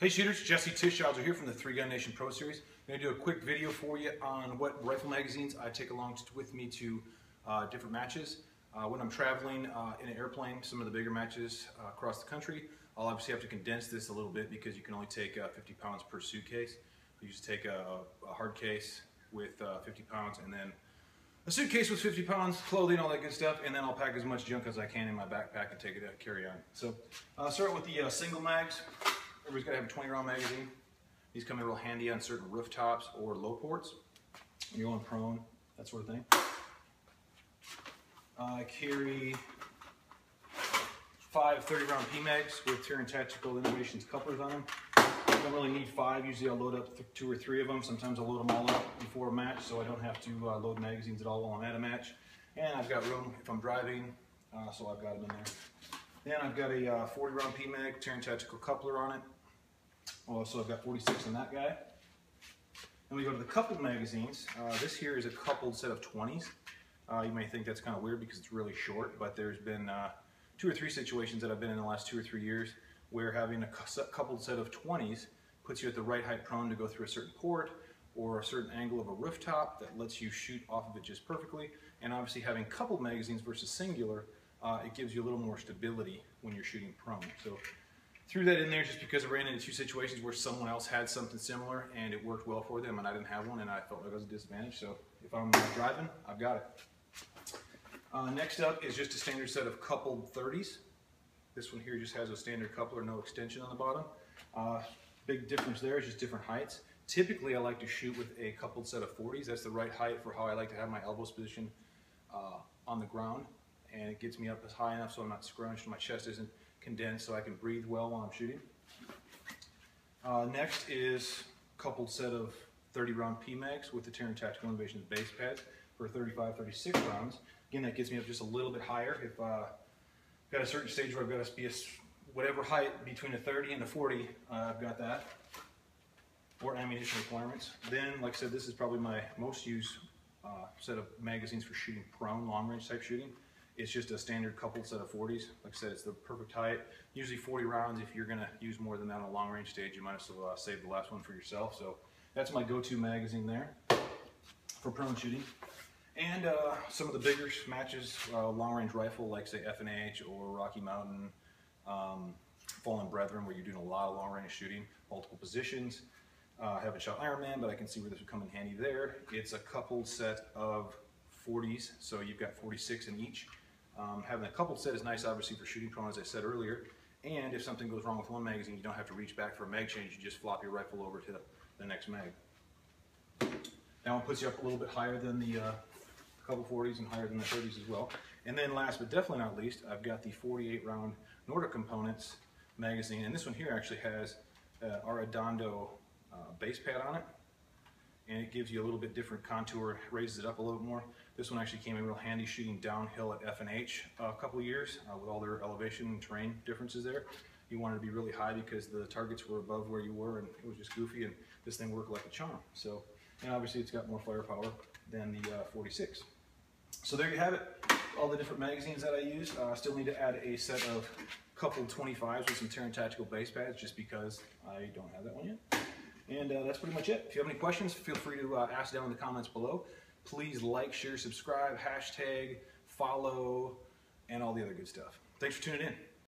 Hey shooters, Jesse Tischauser here from the 3 Gun Nation Pro Series. I'm going to do a quick video for you on what rifle magazines I take along with me to different matches. When I'm traveling in an airplane, some of the bigger matches across the country, I'll obviously have to condense this a little bit because you can only take 50 pounds per suitcase. You just take a hard case with 50 pounds and then a suitcase with 50 pounds, clothing, all that good stuff, and then I'll pack as much junk as I can in my backpack and take it out, carry on. So I'll start with the single mags. Everybody's got to have a 20-round magazine. These come in real handy on certain rooftops or low ports. When you're going prone, that sort of thing. I carry 5 30-round PMags with Taran Tactical Innovations couplers on them. I don't really need 5. Usually I'll load up 2 or 3 of them. Sometimes I'll load them all up before a match so I don't have to load magazines at all while I'm at a match. And I've got room if I'm driving, so I've got them in there. Then I've got a 40-round PMag, Taran Tactical coupler on it. Also, I've got 46 on that guy. Then we go to the coupled magazines. This here is a coupled set of 20s. You may think that's kind of weird because it's really short, but there's been 2 or 3 situations that I've been in the last 2 or 3 years where having a coupled set of 20s puts you at the right height prone to go through a certain port or a certain angle of a rooftop that lets you shoot off of it just perfectly. And obviously having coupled magazines versus singular, it gives you a little more stability when you're shooting prone. So threw that in there just because I ran into 2 situations where someone else had something similar and it worked well for them and I didn't have one and I felt like I was at a disadvantage. So if I'm driving, I've got it. Next up is just a standard set of coupled 30s. This one here just has a standard coupler, no extension on the bottom. Big difference there is just different heights. Typically I like to shoot with a coupled set of 40s. That's the right height for how I like to have my elbows positioned on the ground. And it gets me up as high enough so I'm not scrunched, my chest isn't condensed, so I can breathe well while I'm shooting. Next is a coupled set of 30-round PMags with the Taran Tactical Innovations base pads for 35, 36 rounds. Again, that gets me up just a little bit higher. If I've got a certain stage where I've got to be whatever height between a 30 and a 40, I've got that. Or ammunition requirements. Then, like I said, this is probably my most used set of magazines for shooting prone, long-range type shooting. It's just a standard coupled set of 40s. Like I said, it's the perfect height. Usually 40 rounds. If you're going to use more than that on a long-range stage, you might as well save the last one for yourself. So that's my go-to magazine there for prone shooting. And some of the bigger matches, long-range rifle, like say FNH or Rocky Mountain, Fallen Brethren, where you're doing a lot of long-range shooting, multiple positions. I haven't shot Ironman, but I can see where this would come in handy there. It's a coupled set of 40s, so you've got 46 in each. Having a coupled set is nice, obviously, for shooting prone, as I said earlier. And if something goes wrong with one magazine, you don't have to reach back for a mag change. You just flop your rifle over to the next mag. That one puts you up a little bit higher than the couple 40s and higher than the 30s as well. And then last but definitely not least, I've got the 48-round Nordic Components magazine. And this one here actually has our Adondo base pad on it. And it gives you a little bit different contour, raises it up a little bit more. This one actually came in real handy shooting downhill at FNH a couple of years with all their elevation and terrain differences there. You wanted to be really high because the targets were above where you were and it was just goofy, and this thing worked like a charm. So, and obviously it's got more firepower than the 46. So there you have it, all the different magazines that I use. I still need to add a set of coupled 25s with some Taran Tactical base pads just because I don't have that one yet. And that's pretty much it. If you have any questions, feel free to ask down in the comments below. Please like, share, subscribe, hashtag, follow, and all the other good stuff. Thanks for tuning in.